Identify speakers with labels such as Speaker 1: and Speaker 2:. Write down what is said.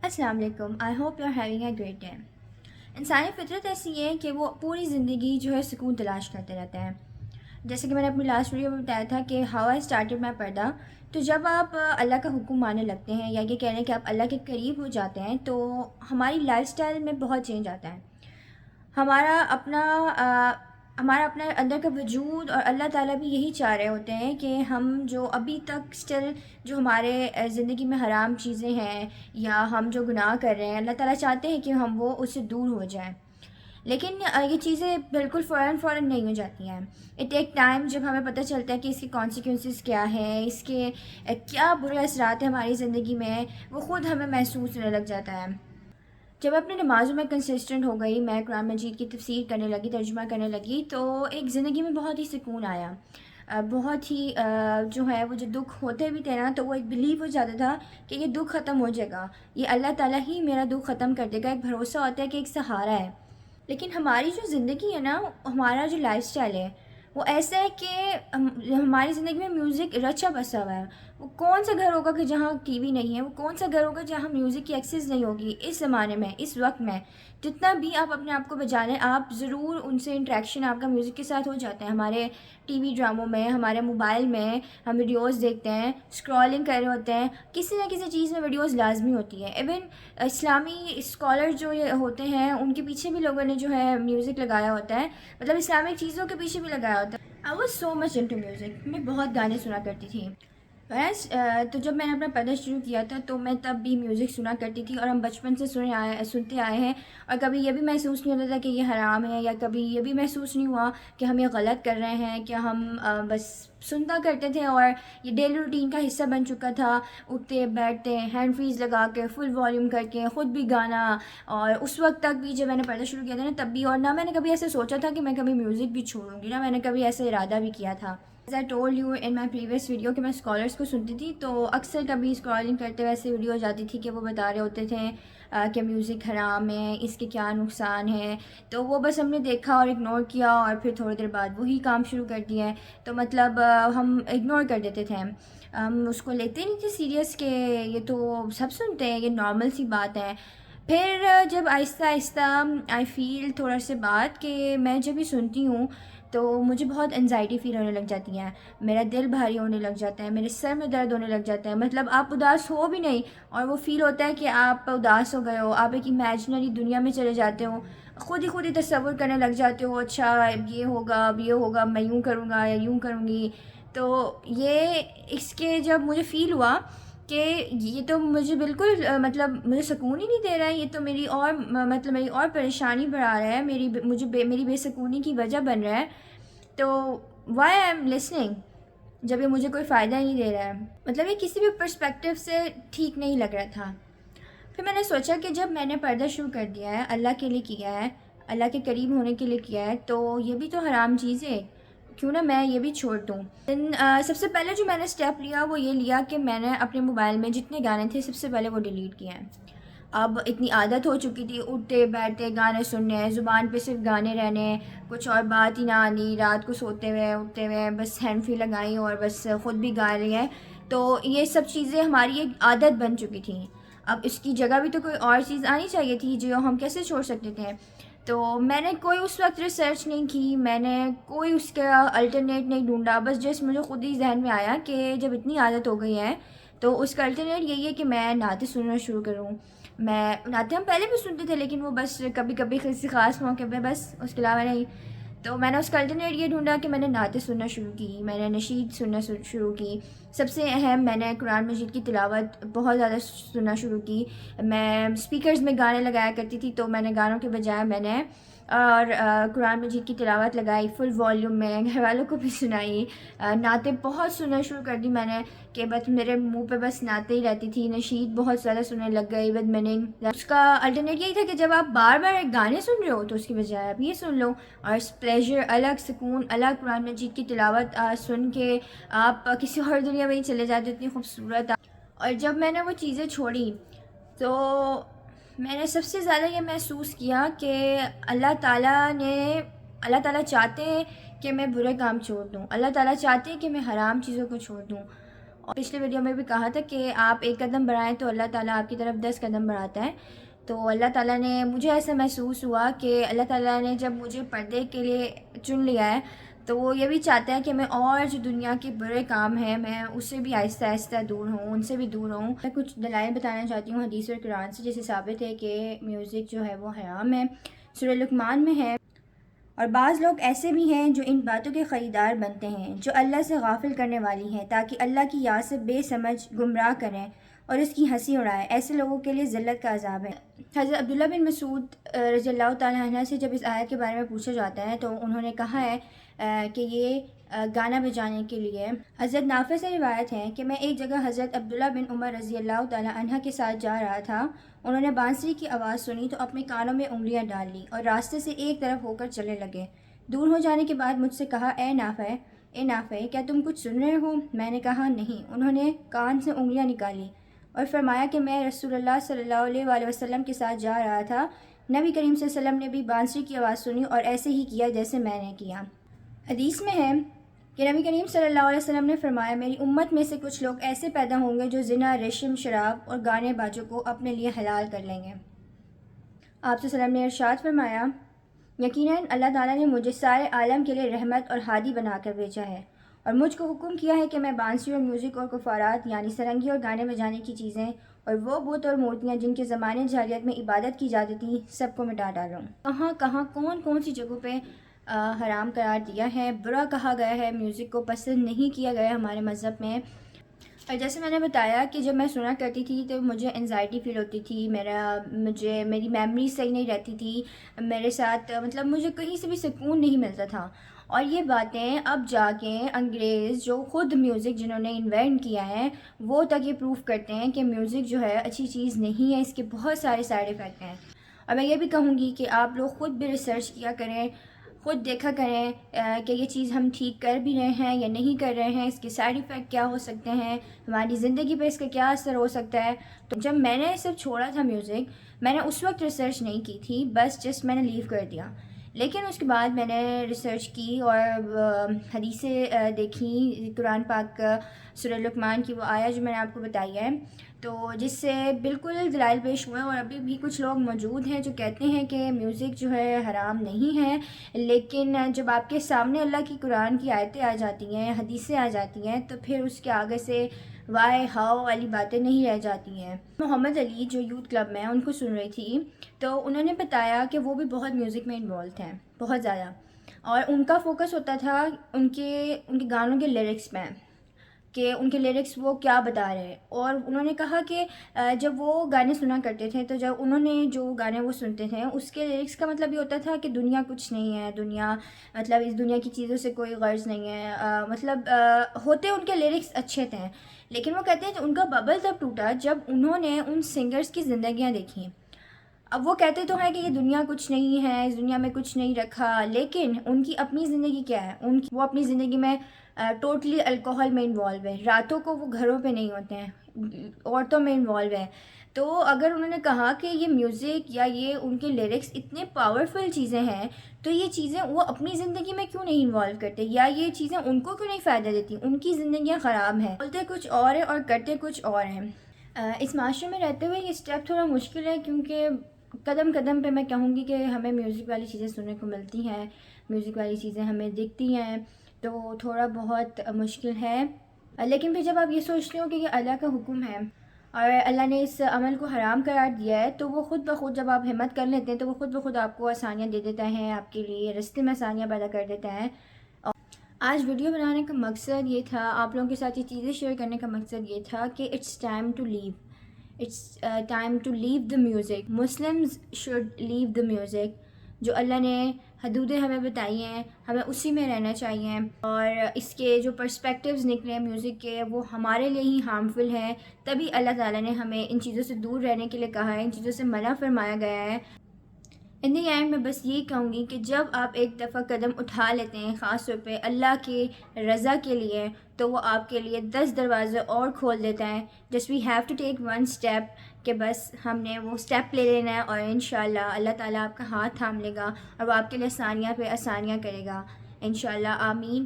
Speaker 1: السلام علیکم. I hope you are having a great day. انسانی فطرت ایسی ہے کہ وہ پوری زندگی جو ہے سکون تلاش کرتے رہتے ہیں. جیسے کہ میں نے اپنی لاسٹ ویڈیو میں بتایا تھا کہ ہاؤ آئی اسٹارٹڈ مائی پردہ. تو جب آپ اللہ کا حکم ماننے لگتے ہیں یا یہ کہہ رہے ہیں کہ آپ اللہ کے قریب ہو جاتے ہیں تو ہماری لائف اسٹائل میں بہت چینج آتا ہے. ہمارا اپنا ہمارا اپنا اندر کا وجود اور اللہ تعالیٰ بھی یہی چاہ رہے ہوتے ہیں کہ ہم جو ابھی تک اسٹل جو ہمارے زندگی میں حرام چیزیں ہیں یا ہم جو گناہ کر رہے ہیں اللہ تعالیٰ چاہتے ہیں کہ ہم وہ اس سے دور ہو جائیں. لیکن یہ چیزیں بالکل فوراً نہیں ہو جاتی ہیں. It take time. جب ہمیں پتہ چلتا ہے کہ اس کے کانسیکوینسز کیا ہیں، اس کے کیا برے اثرات ہیں ہماری زندگی میں، وہ خود ہمیں محسوس ہونے لگ جاتا ہے. جب اپنے نمازوں میں کنسسٹنٹ ہو گئی، میں قرآن مجید کی تفسیر کرنے لگی، ترجمہ کرنے لگی، تو ایک زندگی میں بہت ہی سکون آیا. بہت ہی جو ہے وہ جو دکھ ہوتے بھی تھے نا تو وہ ایک بلیو ہو جاتا تھا کہ یہ دکھ ختم ہو جائے گا، یہ اللہ تعالیٰ ہی میرا دکھ ختم کر دے گا. ایک بھروسہ ہوتا ہے کہ ایک سہارا ہے. لیکن ہماری جو زندگی ہے نا، ہمارا جو لائف سٹائل ہے وہ ایسا ہے کہ ہماری زندگی میں میوزک رچا بسا ہوا ہے. وہ کون سا گھر ہوگا کہ جہاں ٹی وی نہیں ہے؟ وہ کون سا گھر ہوگا جہاں میوزک کی ایکسیس نہیں ہوگی؟ اس زمانے میں، اس وقت میں جتنا بھی آپ اپنے آپ کو بجا لیں، آپ ضرور ان سے انٹریکشن آپ کا میوزک کے ساتھ ہو جاتا ہے. ہمارے ٹی وی ڈراموں میں، ہمارے موبائل میں ہم ویڈیوز دیکھتے ہیں، اسکرولنگ کر رہے ہوتے ہیں، کسی نہ کسی چیز میں ویڈیوز لازمی ہوتی ہیں. ایون اسلامی اسکالر جو یہ ہوتے ہیں ان کے پیچھے بھی لوگوں نے جو ہے میوزک لگایا ہوتا ہے، مطلب اسلامک چیزوں کے پیچھے بھی لگایا ہوتا ہے. I was so much into music. میں بہت گانے سنا کرتی تھی. بس تو جب میں نے اپنا پڑھنا شروع کیا تھا تو میں تب بھی میوزک سنا کرتی تھی، اور ہم بچپن سے سنتے آئے ہیں. اور کبھی یہ بھی محسوس نہیں ہوتا تھا کہ یہ حرام ہے، یا کبھی یہ بھی محسوس نہیں ہوا کہ ہم یہ غلط کر رہے ہیں، کہ ہم بس سنتا کرتے تھے اور یہ ڈیلی روٹین کا حصہ بن چکا تھا. اٹھتے بیٹھتے ہینڈ فریز لگا کے فل والیوم کر کے خود بھی گانا. اور اس وقت تک بھی جب میں نے پڑھنا شروع کیا تھا نا تب بھی، اور نہ میں نے کبھی ایسے سوچا تھا کہ میں کبھی میوزک بھی چھوڑوں گی، نہ میں نے کبھی ایسے ارادہ بھی کیا تھا. As I told you in my previous video کہ میں اسکالرس کو سنتی تھی، تو اکثر کبھی اسکرولنگ کرتے ہوئے ایسے ویڈیو جاتی تھی کہ وہ بتا رہے ہوتے تھے کہ میوزک حرام ہے، اس کے کیا نقصان ہے. تو وہ بس ہم نے دیکھا اور اگنور کیا، اور پھر تھوڑی دیر بعد وہی کام شروع کر دیا ہے. تو مطلب ہم اگنور کر دیتے تھے، ہم اس کو لیتے نہیں تھے سیریس کہ یہ تو سب سنتے ہیں، یہ نارمل سی بات ہے. پھر جب آہستہ آہستہ آئی فیل تھوڑا سے بات کہ میں جب بھی سنتی ہوں تو مجھے بہت انزائٹی فیل ہونے لگ جاتی ہیں، میرا دل بھاری ہونے لگ جاتا ہے، میرے سر میں درد ہونے لگ جاتا ہے. مطلب آپ اداس ہو بھی نہیں اور وہ فیل ہوتا ہے کہ آپ اداس ہو گئے ہو، آپ ایک امیجنری دنیا میں چلے جاتے ہو، خود ہی تصور کرنے لگ جاتے ہو، اچھا یہ ہوگا، اب یہ ہوگا، میں یوں کروں گا یا یوں کروں گی. تو یہ اس کے جب مجھے فیل ہوا کہ یہ تو مجھے بالکل مطلب مجھے سکون ہی نہیں دے رہا ہے، یہ تو میری اور مطلب میری اور پریشانی بڑھا رہا ہے، میری بے سکونی کی وجہ بن رہا ہے. تو وائی آئی ایم لسننگ جب یہ مجھے کوئی فائدہ نہیں دے رہا ہے؟ مطلب یہ کسی بھی پرسپیکٹیو سے ٹھیک نہیں لگ رہا تھا. پھر میں نے سوچا کہ جب میں نے پردہ شروع کر دیا ہے، اللہ کے لیے کیا ہے، اللہ کے قریب ہونے کے لیے کیا ہے، تو یہ بھی تو حرام چیز ہے، کیوں نہ میں یہ بھی چھوڑ دوں. سب سے پہلے جو میں نے اسٹیپ لیا وہ یہ لیا کہ میں نے اپنے موبائل میں جتنے گانے تھے سب سے پہلے وہ ڈیلیٹ کیے ہیں. اب اتنی عادت ہو چکی تھی اٹھتے بیٹھتے گانے سننے، زبان پہ صرف گانے رہنے، کچھ اور بات ہی نہ آنی، رات کو سوتے ہوئے اٹھتے ہوئے بس ہینڈ فری لگائیں اور بس خود بھی گا رہی ہیں. تو یہ سب چیزیں ہماری ایک عادت بن چکی تھیں. اب اس کی جگہ بھی تو کوئی اور چیز آنی چاہیے تھی جو ہم کیسے چھوڑ سکتے تھے. تو میں نے کوئی اس وقت ریسرچ نہیں کی، میں نے کوئی اس کا الٹرنیٹ نہیں ڈھونڈا، بس جسٹ مجھے خود ہی ذہن میں آیا کہ جب اتنی عادت ہو گئی ہے تو اس کا الٹرنیٹ یہی ہے کہ میں نعتیں سننا شروع کروں. میں نعتیں ہم پہلے بھی سنتے تھے لیکن وہ بس کبھی کبھی کسی خاص موقع پہ، بس اس کے علاوہ نہیں. تو میں نے اس کا الٹرنیٹ یہ ڈھونڈا کہ میں نے نعتیں سننا شروع کی، میں نے نشید سننا شروع کی. سب سے اہم، میں نے قرآن مجید کی تلاوت بہت زیادہ سننا شروع کی. میں اسپیکرز میں گانے لگایا کرتی تھی، تو میں نے گانوں کے بجائے میں نے اور قرآن مجید کی تلاوت لگائی فل والیوم میں، گھر والوں کو بھی سنائی. نعتیں بہت سننا شروع کر دی میں نے کہ بس میرے منہ پہ بس نعتیں ہی رہتی تھی. نشید بہت زیادہ سننے لگ گئی ود میننگ. اس کا الٹرنیٹ یہی تھا کہ جب آپ بار بار ایک گانے سن رہے ہو تو اس کی بجائے آپ یہ سن لو، اور پلیجر الگ، سکون الگ، قرآن مجید کی تلاوت سن کے آپ کسی اور دنیا میں ہی چلے جاتے، اتنی خوبصورت. اور جب میں نے وہ چیزیں چھوڑی تو میں نے سب سے زیادہ یہ محسوس کیا کہ اللہ تعالیٰ چاہتے ہیں کہ میں برے کام چھوڑ دوں، اللہ تعالیٰ چاہتے ہیں کہ میں حرام چیزوں کو چھوڑ دوں. اور پچھلے ویڈیو میں بھی کہا تھا کہ آپ ایک قدم بڑھائیں تو اللہ تعالیٰ آپ کی طرف 10 قدم بڑھاتا ہے. تو اللہ تعالیٰ نے مجھے ایسا محسوس ہوا کہ اللہ تعالیٰ نے جب مجھے پردے کے لیے چن لیا ہے تو وہ یہ بھی چاہتا ہے کہ میں اور جو دنیا کے برے کام ہیں میں اس سے بھی آہستہ آہستہ دور ہوں، ان سے بھی دور ہوں. میں کچھ دلائل بتانا چاہتی ہوں حدیث اور قرآن سے، جیسے ثابت ہے کہ میوزک جو ہے وہ حرام ہے، سورہ لقمان میں ہے. اور بعض لوگ ایسے بھی ہیں جو ان باتوں کے خریدار بنتے ہیں جو اللہ سے غافل کرنے والی ہیں، تاکہ اللہ کی یاد سے بے سمجھ گمراہ کریں اور اس کی ہنسی اڑائیں. ایسے لوگوں کے لیے ذلت کا عذاب ہے. حضرت عبداللہ بن مسعود رضی اللہ تعالیٰ عنہ سے جب اس آیت کے بارے میں پوچھا جاتا ہے تو انہوں نے کہا ہے کہ یہ گانا بجانے کے لیے. حضرت نافع سے روایت ہے کہ میں ایک جگہ حضرت عبداللہ بن عمر رضی اللہ تعالیٰ عنہ کے ساتھ جا رہا تھا. انہوں نے بانسری کی آواز سنی تو اپنے کانوں میں انگلیاں ڈال لی اور راستے سے ایک طرف ہو کر چلنے لگے. دور ہو جانے کے بعد مجھ سے کہا، اے نافع کیا تم کچھ سن رہے ہو؟ میں نے کہا نہیں. انہوں نے کان سے انگلیاں نکالی اور فرمایا کہ میں رسول اللہ صلی اللہ علیہ وآلہ وسلم کے ساتھ جا رہا تھا. نبی کریم صلی اللہ علیہ وسلم نے بھی بانسری کی آواز سنی اور ایسے ہی کیا جیسے میں نے کیا. حدیث میں ہے کہ نبی کریم صلی اللہ علیہ وسلم نے فرمایا، میری امت میں سے کچھ لوگ ایسے پیدا ہوں گے جو زنا، ریشم، شراب اور گانے باجوں کو اپنے لیے حلال کر لیں گے. آپ صلی اللہ علیہ وسلم نے ارشاد فرمایا، یقیناً اللہ تعالیٰ نے مجھے سارے عالم کے لیے رحمت اور ہادی بنا کر بھیجا ہے اور مجھ کو حکم کیا ہے کہ میں بانسری اور میوزک اور کفارات یعنی سرنگی اور گانے بجانے کی چیزیں اور وہ بت اور مورتیاں جن کے زمانے جاہلیت میں عبادت کی جاتی تھیں سب کو مٹا ڈالوں. کہاں کون سی جگہوں پہ حرام قرار دیا ہے، برا کہا گیا ہے، میوزک کو پسند نہیں کیا گیا ہمارے مذہب میں. اور جیسے میں نے بتایا کہ جب میں سنا کرتی تھی تو مجھے انزائٹی فیل ہوتی تھی، میری میموری صحیح نہیں رہتی تھی میرے ساتھ، مطلب مجھے کہیں سے بھی سکون نہیں ملتا تھا. اور یہ باتیں اب جا کے انگریز جو خود میوزک جنہوں نے انوینٹ کیا ہے وہ تک یہ پروف کرتے ہیں کہ میوزک جو ہے اچھی چیز نہیں ہے، اس کے بہت سارے سائیڈ ایفیکٹ ہیں. اور میں یہ بھی کہوں گی کہ آپ لوگ خود بھی ریسرچ کیا کریں، خود دیکھا کریں کہ یہ چیز ہم ٹھیک کر بھی رہے ہیں یا نہیں کر رہے ہیں، اس کے سائیڈ ایفیکٹ کیا ہو سکتے ہیں، ہماری زندگی پہ اس کا کیا اثر ہو سکتا ہے. تو جب میں نے صرف چھوڑا تھا میوزک، میں نے اس وقت ریسرچ نہیں کی تھی، بس جسٹ میں نے لیو کر دیا. لیکن اس کے بعد میں نے ریسرچ کی اور حدیثیں دیکھیں، قرآن پاک سورہ لقمان کی وہ آیت جو میں نے آپ کو بتائی ہے، تو جس سے بالکل دلائل پیش ہوئے. اور ابھی بھی کچھ لوگ موجود ہیں جو کہتے ہیں کہ میوزک جو ہے حرام نہیں ہے، لیکن جب آپ کے سامنے اللہ کی قرآن کی آیتیں آ جاتی ہیں، حدیثیں آ جاتی ہیں، تو پھر اس کے آگے سے وائی ہاؤ والی باتیں نہیں رہ جاتی ہیں. محمد علی جو یوتھ کلب میں ان کو سن رہی تھی تو انہوں نے بتایا کہ وہ بھی بہت میوزک میں انوالو ہیں، بہت زیادہ، اور ان کا فوکس ہوتا تھا ان کے گانوں کے لیرکس میں کہ ان کے لیرکس وہ کیا بتا رہے ہیں. اور انہوں نے کہا کہ جب وہ گانے سنا کرتے تھے تو جب انہوں نے جو گانے وہ سنتے تھے اس کے لیرکس کا مطلب یہ ہوتا تھا کہ دنیا کچھ نہیں ہے، دنیا مطلب اس دنیا کی چیزوں سے کوئی غرض نہیں ہے، مطلب ہوتے ان کے لیرکس اچھے تھے. لیکن وہ کہتے ہیں کہ ان کا ببل تب ٹوٹا جب انہوں نے ان سنگرز کی زندگیاں دیکھیں. اب وہ کہتے تو ہیں کہ یہ دنیا کچھ نہیں ہے، اس دنیا میں کچھ نہیں رکھا، لیکن ان کی اپنی زندگی کیا ہے؟ وہ اپنی زندگی میں ٹوٹلی الکوہل میں انوالو ہے، راتوں کو وہ گھروں پہ نہیں ہوتے ہیں، عورتوں میں انوالو ہے. تو اگر انہوں نے کہا کہ یہ میوزک یا یہ ان کے لیرکس اتنے پاورفل چیزیں ہیں تو یہ چیزیں وہ اپنی زندگی میں کیوں نہیں انوالو کرتے، یا یہ چیزیں ان کو کیوں نہیں فائدہ دیتی؟ ان کی زندگیاں خراب ہیں، بولتے کچھ اور ہیں اور کرتے کچھ اور ہیں. اس معاشرے میں رہتے ہوئے یہ اسٹیپ تھوڑا مشکل ہے، کیونکہ قدم قدم پہ میں کہوں گی کہ ہمیں میوزک والی چیزیں سننے کو ملتی ہیں، میوزک والی چیزیں ہمیں دکھتی ہیں، تو تھوڑا بہت مشکل ہے. لیکن پھر جب آپ یہ سوچتے ہو کہ یہ اللہ کا حکم ہے اور اللہ نے اس عمل کو حرام قرار دیا ہے، تو وہ خود بخود جب آپ ہمت کر لیتے ہیں تو وہ خود بخود آپ کو آسانیاں دے دیتا ہے، آپ کے لیے راستے میں آسانیاں پیدا کر دیتا ہے. آج ویڈیو بنانے کا مقصد یہ تھا، آپ لوگوں کے ساتھ یہ چیزیں شیئر کرنے کا مقصد یہ تھا کہ it's time to leave the music. Muslims should leave the music. جو اللہ نے حدودیں ہمیں بتائی ہیں ہمیں اسی میں رہنا چاہیے، اور اس کے جو پرسپیکٹیوز نکلے ہیں میوزک کے وہ ہمارے لیے ہی ہارمفل ہیں. تبھی اللہ تعالیٰ نے ہمیں ان چیزوں سے دور رہنے کے لیے کہا ہے، ان چیزوں سے منع فرمایا گیا ہے. ان دی اینڈ میں بس یہی کہوں گی کہ جب آپ ایک دفعہ قدم اٹھا لیتے ہیں خاص طور پہ اللہ کی رضا کے لیے، تو وہ آپ کے لیے 10 دروازے اور کھول دیتا ہے. Just we have to take one step, کہ بس ہم نے وہ اسٹیپ لے لینا ہے اور انشاءاللہ اللہ تعالیٰ آپ کا ہاتھ تھام لے گا اور وہ آپ کے لیے آسانیاں پہ آسانیاں کرے گا انشاءاللہ. آمین.